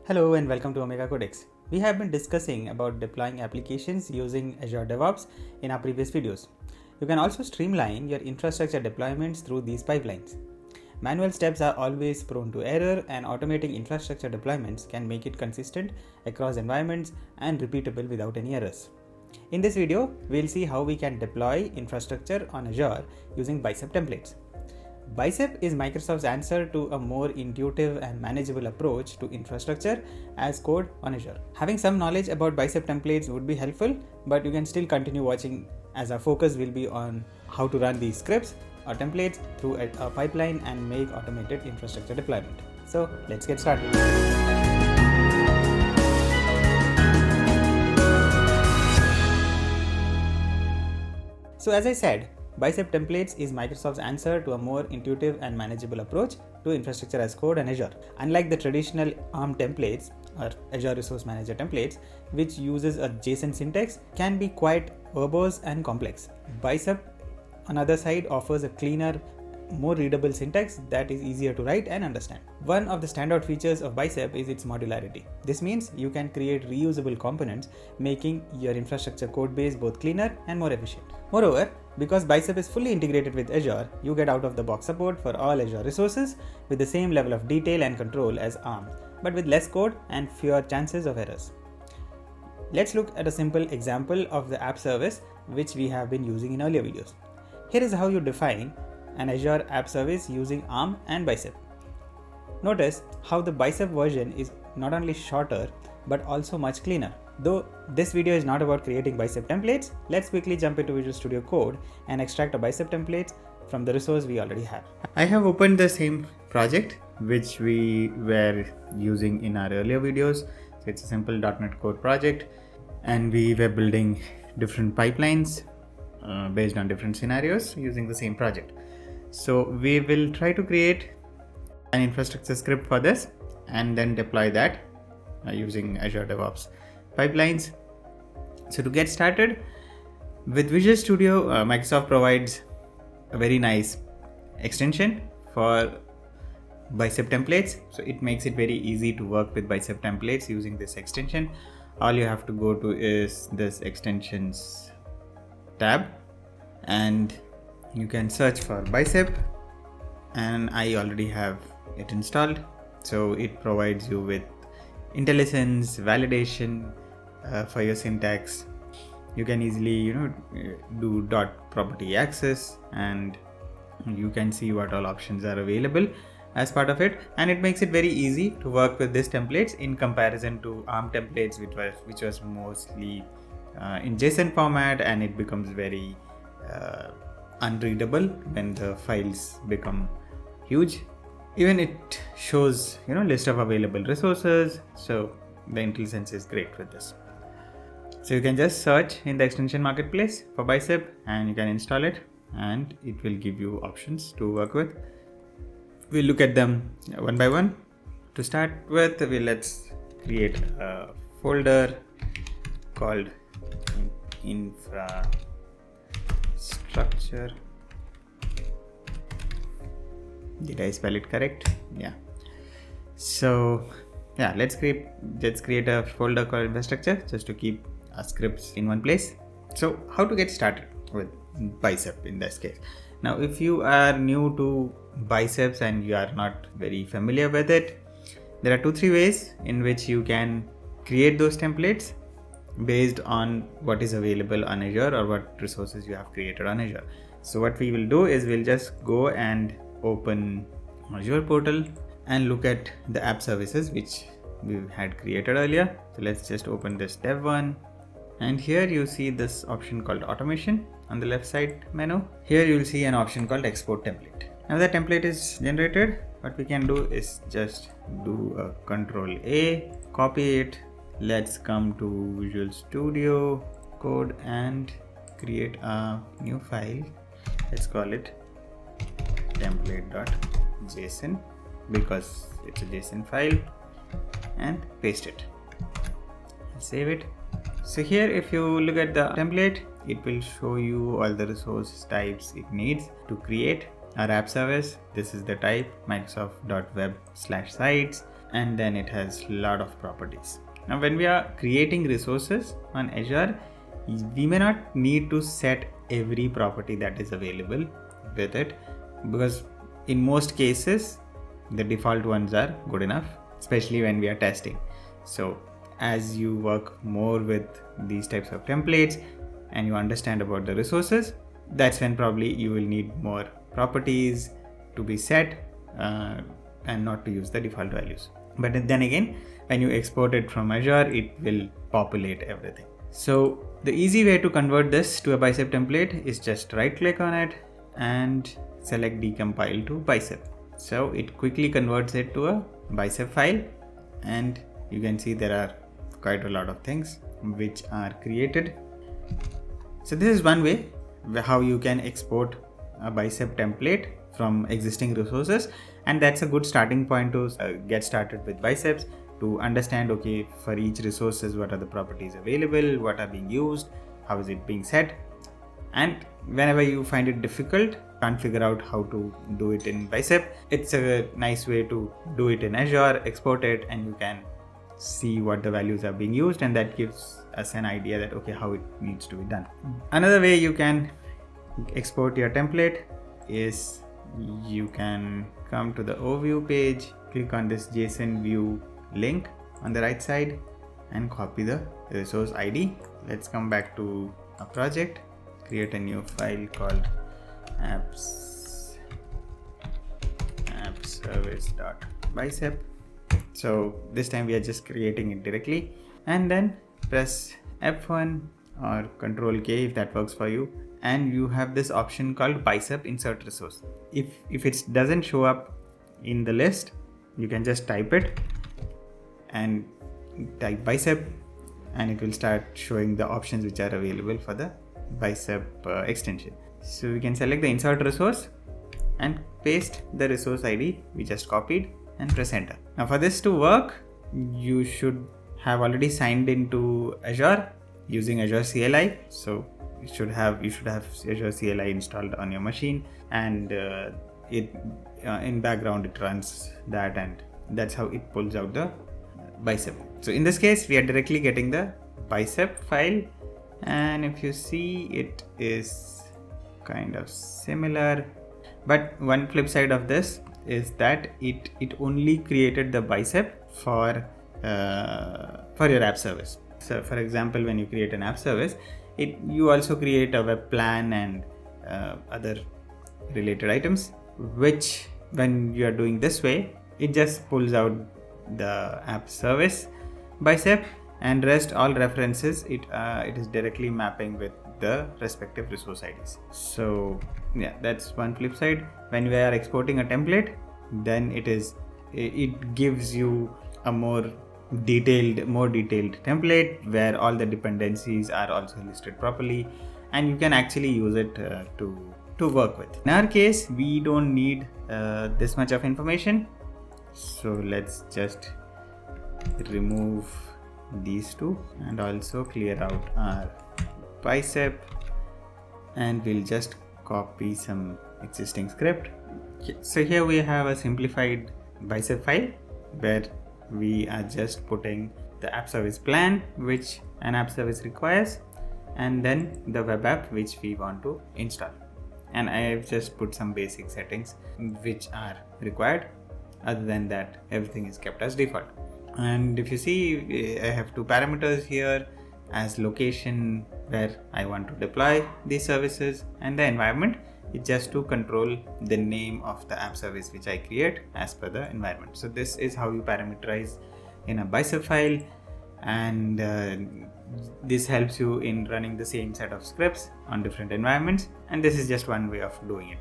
Hello and welcome to OmegaCodex. We have been discussing about deploying applications using Azure DevOps in our previous videos. You can also streamline your infrastructure deployments through these pipelines. Manual steps are always prone to error, and automating infrastructure deployments can make it consistent across environments and repeatable without any errors. In this video, we'll see how we can deploy infrastructure on Azure using Bicep templates. Bicep is Microsoft's answer to a more intuitive and manageable approach to infrastructure as code on Azure. Having some knowledge about Bicep templates would be helpful, but you can still continue watching as our focus will be on how to run these scripts or templates through a pipeline and make automated infrastructure deployment. So let's get started. So as I said, Bicep templates is Microsoft's answer to a more intuitive and manageable approach to infrastructure as code on Azure. Unlike the traditional ARM templates or Azure Resource Manager templates, which uses a JSON syntax, can be quite verbose and complex. Bicep, on the other side, offers a cleaner, more readable syntax that is easier to write and understand. One of the standout features of Bicep is its modularity. This means you can create reusable components, making your infrastructure code base both cleaner and more efficient. Moreover, because Bicep is fully integrated with Azure, you get out-of-the-box support for all Azure resources with the same level of detail and control as ARM, but with less code and fewer chances of errors. Let's look at a simple example of the app service which we have been using in earlier videos. Here is how you define an Azure App Service using ARM and Bicep. Notice how the Bicep version is not only shorter but also much cleaner. Though this video is not about creating Bicep templates, let's quickly jump into Visual Studio Code and extract a Bicep template from the resource we already have. I have opened the same project which we were using in our earlier videos. So it's a simple .NET Core project, and we were building different pipelines based on different scenarios using the same project. So we will try to create an infrastructure script for this and then deploy that using Azure DevOps pipelines. So to get started with Visual Studio, Microsoft provides a very nice extension for Bicep templates. So it makes it very easy to work with Bicep templates using this extension. All you have to go to is this extensions tab and you can search for Bicep, and I already have it installed. So it provides you with IntelliSense, validation for your syntax. You can easily do .property access, and you can see what all options are available as part of it, and it makes it very easy to work with these templates in comparison to ARM templates, which was mostly in JSON format, and it becomes very unreadable when the files become huge. Even it shows list of available resources, so the IntelliSense is great with this. So you can just search in the extension marketplace for Bicep and you can install it, and it will give you options to work with. We'll look at them one by one. To start with, let's create a folder called infrastructure. Did I spell it correct? Yeah. So yeah, let's create a folder called infrastructure just to keep our scripts in one place. So how to get started with Bicep in this case? Now, if you are new to Biceps and you are not very familiar with it, there are 2-3 ways in which you can create those templates based on what is available on Azure or what resources you have created on Azure. So what we will do is we'll just go and open Azure portal and look at the app services which we had created earlier. So let's just open this dev one, and here you see this option called automation on the left side menu. Here you will see an option called export template. Now the template is generated. What we can do is just do a Control A, copy it. Let's come to Visual Studio Code and create a new file. Let's call it template.json because it's a JSON file, and paste it. Save it. So here, if you look at the template, it will show you all the resource types it needs to create our app service. This is the type, Microsoft.web/sites. and then it has a lot of properties. Now when we are creating resources on Azure, we may not need to set every property that is available with it, because in most cases the default ones are good enough, especially when we are testing. So as you work more with these types of templates and you understand about the resources, that's when probably you will need more properties to be set and not to use the default values. But then again, when you export it from Azure, it will populate everything. So the easy way to convert this to a Bicep template is just right click on it and select decompile to Bicep. So it quickly converts it to a Bicep file, and you can see there are quite a lot of things which are created. So this is one way how you can export a Bicep template from existing resources, and that's a good starting point to get started with Biceps, to understand, okay, for each resources, what are the properties available, what are being used, how is it being set. And whenever you find it difficult, can't figure out how to do it in Bicep, it's a nice way to do it in Azure, export it, and you can see what the values are being used, and that gives us an idea that okay, how it needs to be done. Another way you can export your template is you can come to the overview page, click on this JSON view link on the right side and copy the resource ID. Let's come back to a project, create a new file called appservice.bicep. So this time we are just creating it directly, and then press F1 or Control K if that works for you, and you have this option called Bicep insert resource. If it doesn't show up in the list, you can just type it and type Bicep, and it will start showing the options which are available for the Bicep extension. So we can select the insert resource and paste the resource ID we just copied and press enter. Now for this to work, you should have already signed into Azure using Azure CLI. So you should have Azure CLI installed on your machine, and in background it runs that, and that's how it pulls out the Bicep. So in this case, we are directly getting the Bicep file, and if you see, it is kind of similar, but one flip side of this is that it only created the Bicep for your app service. So for example, when you create an app service, you also create a web plan and other related items, which when you are doing this way, it just pulls out the app service Bicep, and rest all references it is directly mapping with the respective resource IDs. So yeah, that's one flip side. When we are exporting a template, then it gives you a more detailed template where all the dependencies are also listed properly, and you can actually use it to work with. In our case, we don't need this much of information, so let's just remove these two and also clear out our Bicep, and we'll just copy some existing script. So here we have a simplified Bicep file where we are just putting the app service plan which an app service requires, and then the web app which we want to install. And I have just put some basic settings which are required. Other than that, everything is kept as default. And if you see, I have two parameters here as location where I want to deploy these services, and the environment is just to control the name of the app service which I create as per the environment. So this is how you parameterize in a Bicep file, and this helps you in running the same set of scripts on different environments. And this is just one way of doing it.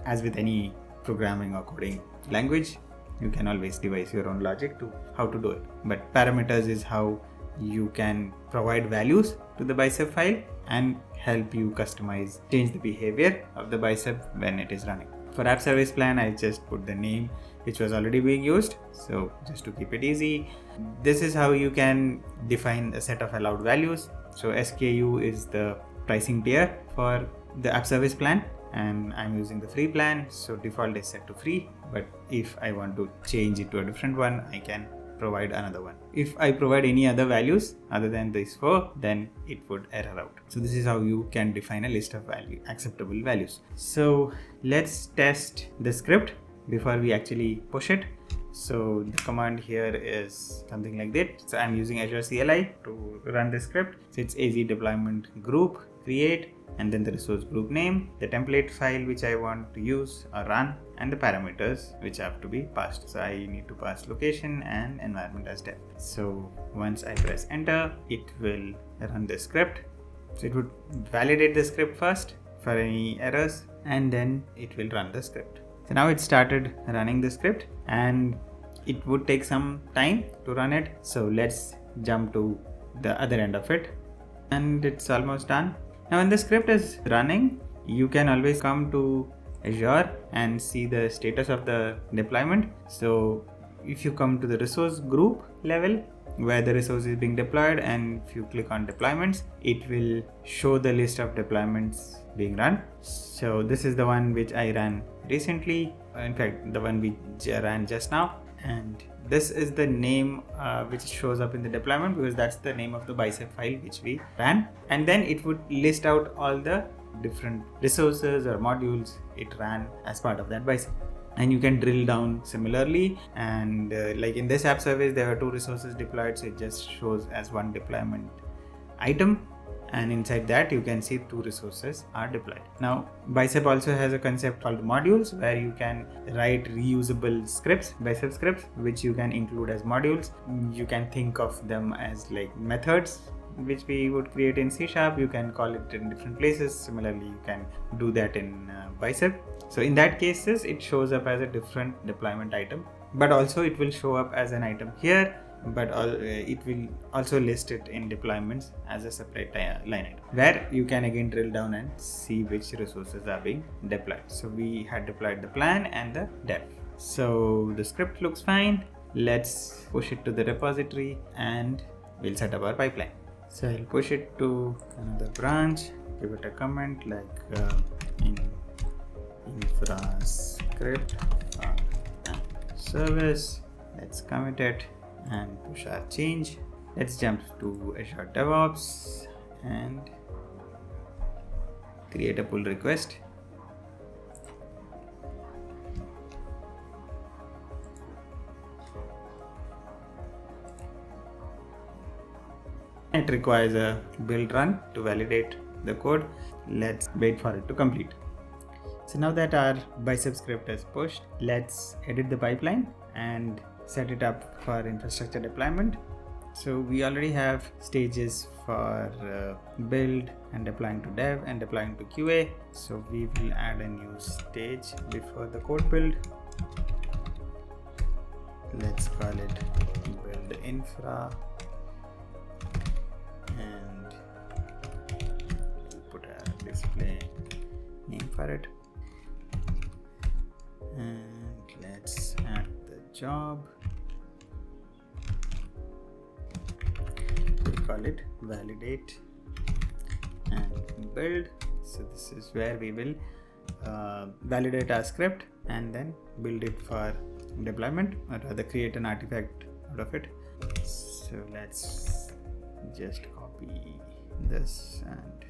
As with any programming or coding language, you can always devise your own logic to how to do it. But parameters is how you can provide values to the Bicep file and help you customize, change the behavior of the Bicep when it is running. For app service plan, I just put the name which was already being used, so just to keep it easy. This is how you can define a set of allowed values. So SKU is the pricing tier for the app service plan, and I'm using the free plan, so default is set to free. But if I want to change it to a different one, I can provide another one. If I provide any other values other than these 4, then it would error out. So this is how you can define a list of acceptable values. So let's test the script before we actually push it. So the command here is something like that. So I'm using Azure CLI to run the script. So it's AZ deployment group create, and then the resource group name, the template file which I want to use or run, and the parameters which have to be passed. So I need to pass location and environment as dev. So once I press enter, it will run the script. So it would validate the script first for any errors, and then it will run the script. So now it started running the script, and it would take some time to run it. So let's jump to the other end of it, and it's almost done. Now when the script is running, you can always come to Azure and see the status of the deployment. So if you come to the resource group level where the resource is being deployed, and if you click on deployments, it will show the list of deployments being run. So this is the one which I ran recently, in fact the one we ran just now, and this is the name which shows up in the deployment because that's the name of the Bicep file which we ran. And then it would list out all the different resources or modules it ran as part of that Bicep. And you can drill down similarly, and like in this app service there are 2 resources deployed, so it just shows as one deployment item, and inside that you can see 2 resources are deployed. Now Bicep also has a concept called modules where you can write reusable scripts, Bicep scripts, which you can include as modules. You can think of them as like methods which we would create in C#. You can call it in different places. Similarly, you can do that in Bicep. So in that cases, it shows up as a different deployment item, but also it will show up as an item here, but it will also list it in deployments as a separate line item, where you can again drill down and see which resources are being deployed. So we had deployed the plan and the dev. So the script looks fine. Let's push it to the repository and we'll set up our pipeline. So I'll push it to another branch, give it a comment like in infra script service. Let's commit it and push our change. Let's jump to Azure DevOps and create a pull request. It requires a build run to validate the code. Let's wait for it to complete. So now that our Bicep script is pushed, let's edit the pipeline and set it up for infrastructure deployment. So we already have stages for build and deploying to dev and deploying to QA. So we will add a new stage before the code build. Let's call it build infra, and put a display name for it, and let's add the job. We call it validate and build. So this is where we will validate our script and then build it for deployment, or rather create an artifact out of it. So let's just copy this, and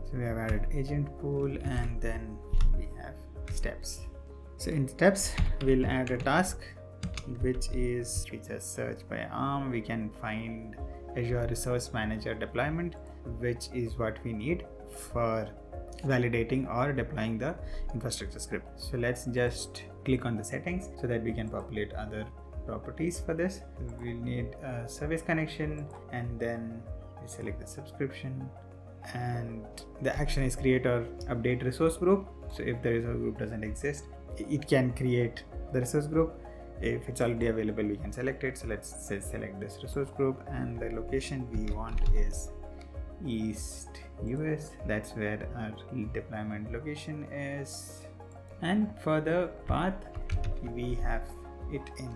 so we have added agent pool, and then we have steps. So in steps we'll add a task which is search by ARM. We can find Azure Resource Manager deployment, which is what we need for validating or deploying the infrastructure script. So let's just click on the settings so that we can populate other properties for this. We'll need a service connection, and then we select the subscription, and the action is create or update resource group. So if the resource group doesn't exist, it can create the resource group. If it's already available, we can select it. So let's say select this resource group, and the location we want is East US. That's where our deployment location is. And for the path, we have it in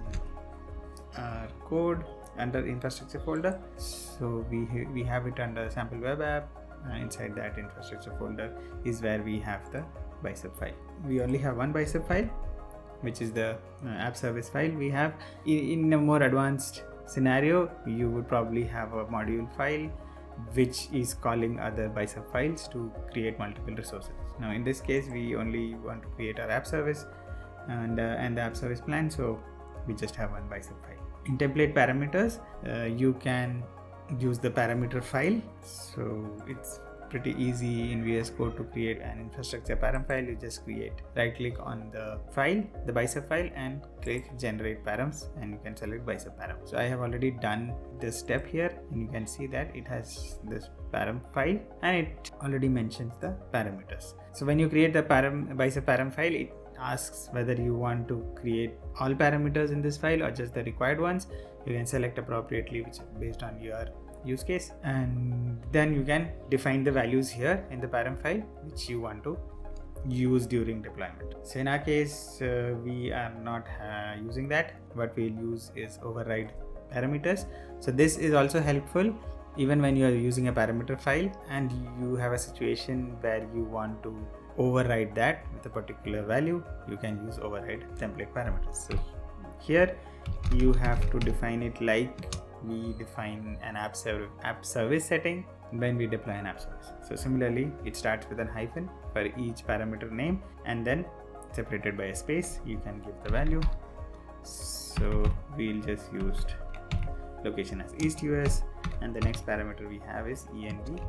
our code under infrastructure folder. So we have it under sample web app, and inside that infrastructure folder is where we have the Bicep file. We only have one Bicep file, which is the app service file we have. In a more advanced scenario, you would probably have a module file which is calling other Bicep files to create multiple resources. Now in this case, we only want to create our app service and the app service plan, so we just have one Bicep file. In template parameters, you can use the parameter file, so it's pretty easy in VS Code to create an infrastructure param file. You just right click on the file, the Bicep file, and click generate params, and you can select Bicep param. So I have already done this step here, and you can see that it has this param file and it already mentions the parameters. So when you create the Bicep param file, it asks whether you want to create all parameters in this file or just the required ones. You can select appropriately, which is based on your use case, and then you can define the values here in the param file which you want to use during deployment. So in our case, we are not using that. What we'll use is override parameters. So this is also helpful even when you are using a parameter file and you have a situation where you want to override that with a particular value. You can use override template parameters. So here you have to define it like we define an app service setting when we deploy an app service. So similarly, it starts with a hyphen for each parameter name and then separated by a space. You can give the value. So we'll just use location as East US, and the next parameter we have is env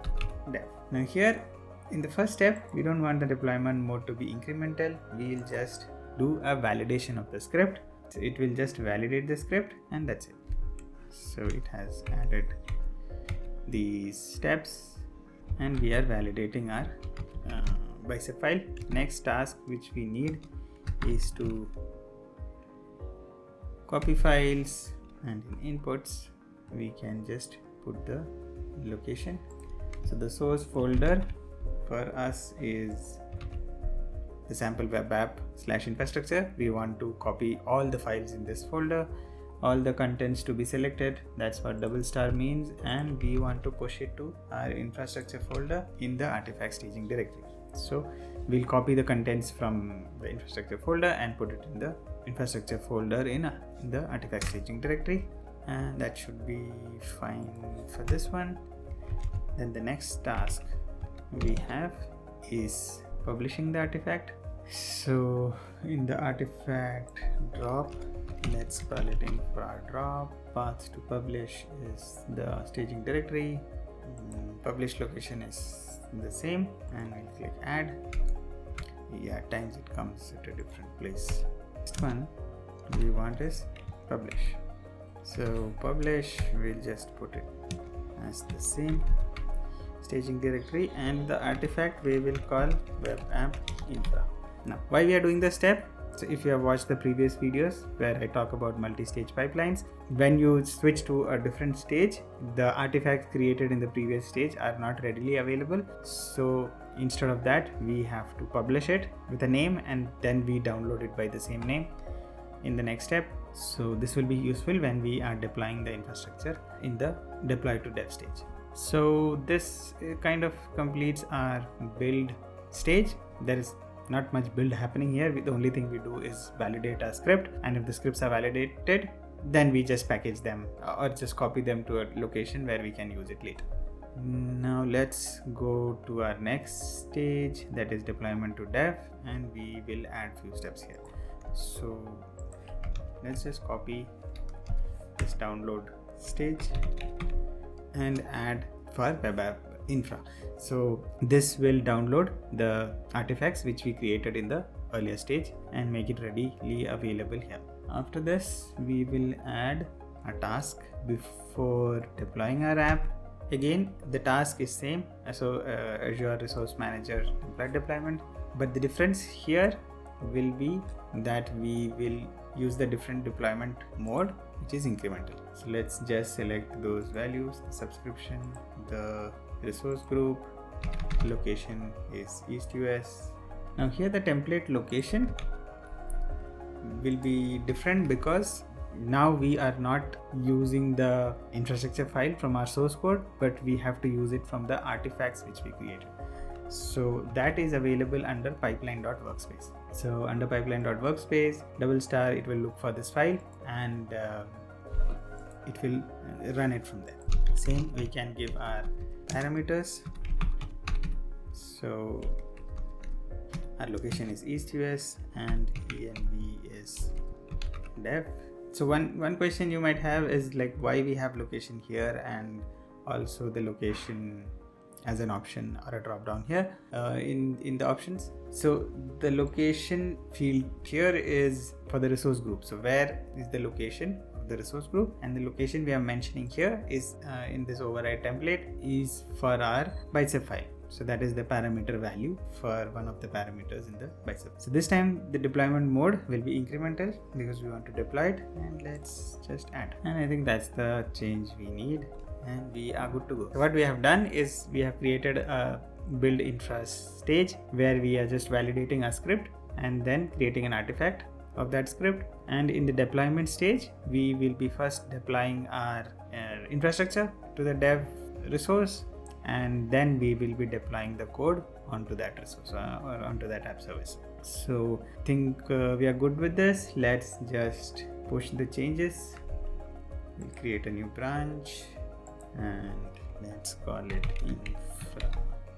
dev. Now here in the first step, we don't want the deployment mode to be incremental. We'll just do a validation of the script. So it will just validate the script and that's it. So it has added these steps and we are validating our Bicep file. Next task which we need is to copy files, and in inputs we can just put the location. So the source folder for us is the sample web app /infrastructure. We want to copy all the files in this folder, all the contents to be selected. That's what double star means, and we want to push it to our infrastructure folder in the artifact staging directory. So we'll copy the contents from the infrastructure folder and put it in the infrastructure folder in the artifact staging directory, and that should be fine for this one. Then the next task we have is publishing the artifact. So in the artifact drop, let's call it infra drop. Path to publish is the staging directory. Publish location is the same, and we'll click add. Yeah, at times it comes at a different place. Next one we want is publish. So publish, we'll just put it as the same staging directory, and the artifact we will call web app infra. Now why we are doing this step? So if you have watched the previous videos where I talk about multi-stage pipelines, when you switch to a different stage, the artifacts created in the previous stage are not readily available. So instead of that, we have to publish it with a name and then we download it by the same name in the next step. So this will be useful when we are deploying the infrastructure in the deploy to dev stage. So this kind of completes our build stage. There is not much build happening here. The only thing we do is validate our script, and if the scripts are validated, then we just package them or just copy them to a location where we can use it later. Now let's go to our next stage, that is deployment to dev, and we will add few steps here. So let's just copy this download stage and add for web app infra. So this will download the artifacts which we created in the earlier stage and make it readily available here. After this, we will add a task before deploying our app. Again, the task is same, so Azure Resource Manager template deployment, but the difference here will be that we will use the different deployment mode, which is incremental. So let's just select those values: the subscription, the resource group, location is East US. Now here the template location will be different because now we are not using the infrastructure file from our source code, but we have to use it from the artifacts which we created. So that is available under pipeline.workspace. So under pipeline.workspace, double star, it will look for this file and it will run it from there. Same, we can give our parameters. So our location is East US and env is dev. So one question you might have is like why we have location here and also the location as an option or a drop down here in the options. So the location field here is for the resource group. So where is the location of the resource group, and the location we are mentioning here is in this override template is for our Bicep file. So that is the parameter value for one of the parameters in the Bicep. So this time the deployment mode will be incremental because we want to deploy it, and let's just add. And I think that's the change we need and we are good to go. So what we have done is we have created a build infra stage where we are just validating a script and then creating an artifact of that script. And in the deployment stage, we will be first deploying our infrastructure to the dev resource, and then we will be deploying the code onto that resource or onto that app service. So I think we are good with this. Let's just push the changes. We'll create a new branch and let's call it infra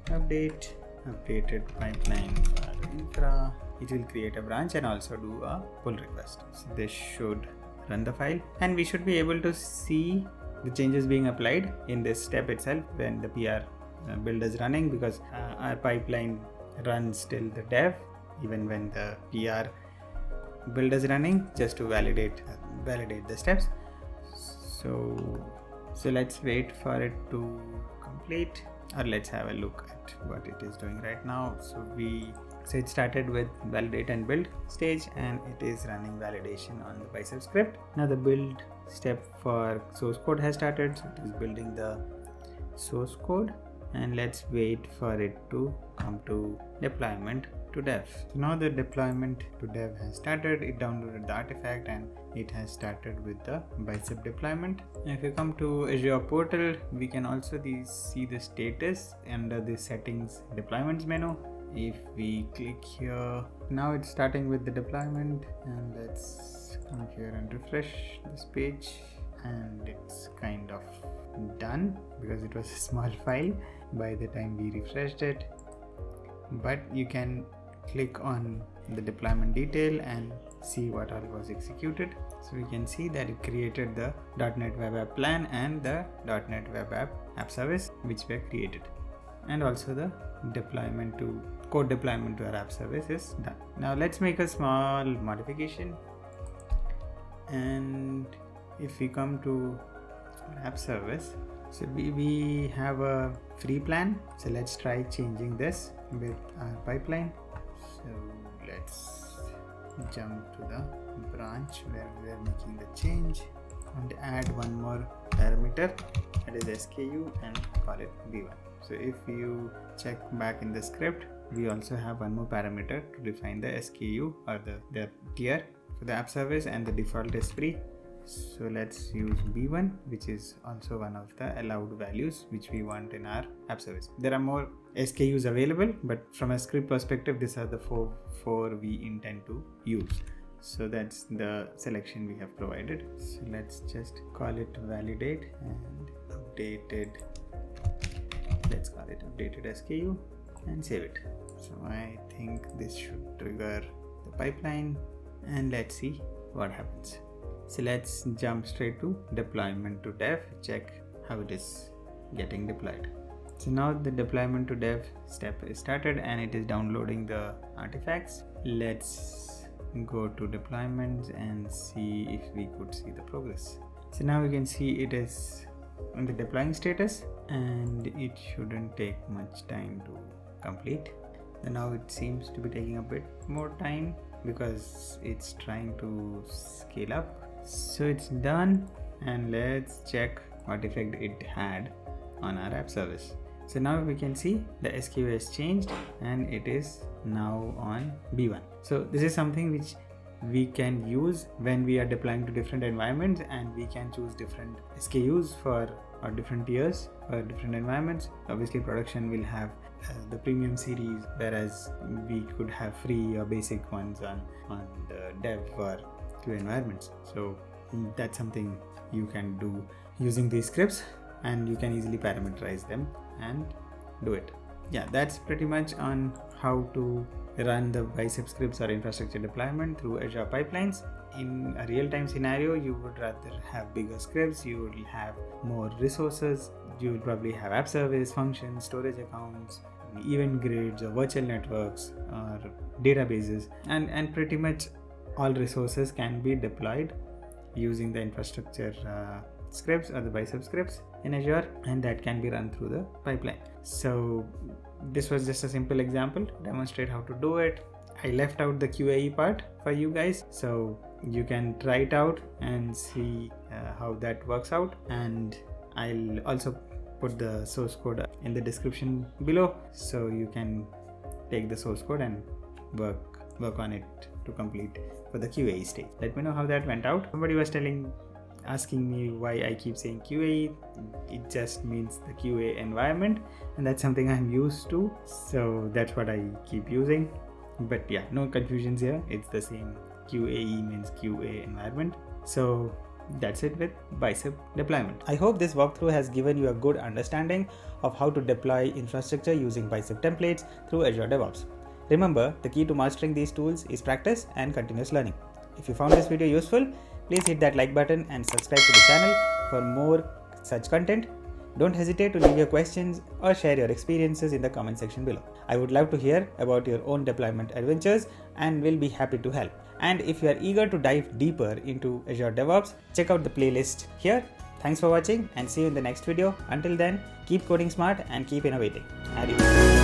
update, updated pipeline for infra. It will create a branch and also do a pull request. So this should run the file and we should be able to see the changes being applied in this step itself when the PR build is running, because our pipeline runs till the dev even when the PR build is running, just to validate the steps. So let's wait for it to complete, or let's have a look at what it is doing right now. So it started with validate and build stage and it is running validation on the Bicep script. Now the build step for source code has started, so it is building the source code, and let's wait for it to come to deployment to dev. So now the deployment to dev has started. It downloaded the artifact and it has started with the Bicep deployment. Now if you come to Azure portal, we can also see the status under the settings deployments menu. If we click here, now it's starting with the deployment, and let's come here and refresh this page, and it's kind of done because it was a small file by the time we refreshed it. But you can click on the deployment detail and see what all was executed. So we can see that it created the .NET Web App plan and the .NET Web App Service which were created, and also the code deployment to our app service is done. Now let's make a small modification, and if we come to our app service, so we have a free plan. So let's try changing this with our pipeline. So let's jump to the branch where we are making the change and add one more parameter, that is SKU, and call it B1. So if you check back in the script, we also have one more parameter to define the SKU or the tier for the app service, and the default is free. So let's use B1, which is also one of the allowed values which we want in our app service. There are more SKUs available, but from a script perspective, these are the four we intend to use. So that's the selection we have provided. So let's just call it validate and updated. Let's call it updated SKU and save it. So I think this should trigger the pipeline, and let's see what happens. So let's jump straight to deployment to dev, check how it is getting deployed. So now the deployment to dev step is started and it is downloading the artifacts. Let's go to deployments and see if we could see the progress. So now we can see it is in the deploying status and it shouldn't take much time to complete. And now it seems to be taking a bit more time because it's trying to scale up. So it's done, and let's check what effect it had on our app service. So now we can see the SKU has changed and it is now on B1. So this is something which we can use when we are deploying to different environments, and we can choose different SKUs for or different tiers or different environments. Obviously production will have the premium series, whereas we could have free or basic ones on the dev or QA environments. So that's something you can do using these scripts, and you can easily parameterize them and do it. Yeah, that's pretty much on how to run the Bicep scripts or infrastructure deployment through Azure pipelines. In a real-time scenario, you would rather have bigger scripts, you would have more resources, you would probably have app service, functions, storage accounts, event grids, or virtual networks, or databases, and pretty much all resources can be deployed using the infrastructure scripts or the Bicep scripts in Azure, and that can be run through the pipeline. So this was just a simple example to demonstrate how to do it. I left out the QAE part for you guys, so you can try it out and see how that works out, and I'll also put the source code in the description below, so you can take the source code and work on it to complete for the QAE stage. Let me know how that went out. Somebody was asking me why I keep saying QAE. It just means the QA environment, and that's something I'm used to, so that's what I keep using. But yeah, no confusions here, it's the same. QAE means QA environment. So that's it with Bicep deployment. I hope this walkthrough has given you a good understanding of how to deploy infrastructure using Bicep templates through Azure DevOps. Remember, the key to mastering these tools is practice and continuous learning. If you found this video useful, please hit that like button and subscribe to the channel for more such content. Don't hesitate to leave your questions or share your experiences in the comment section below. I would love to hear about your own deployment adventures and will be happy to help. And if you are eager to dive deeper into Azure DevOps, check out the playlist here. Thanks for watching and see you in the next video. Until then, keep coding smart and keep innovating. Adios.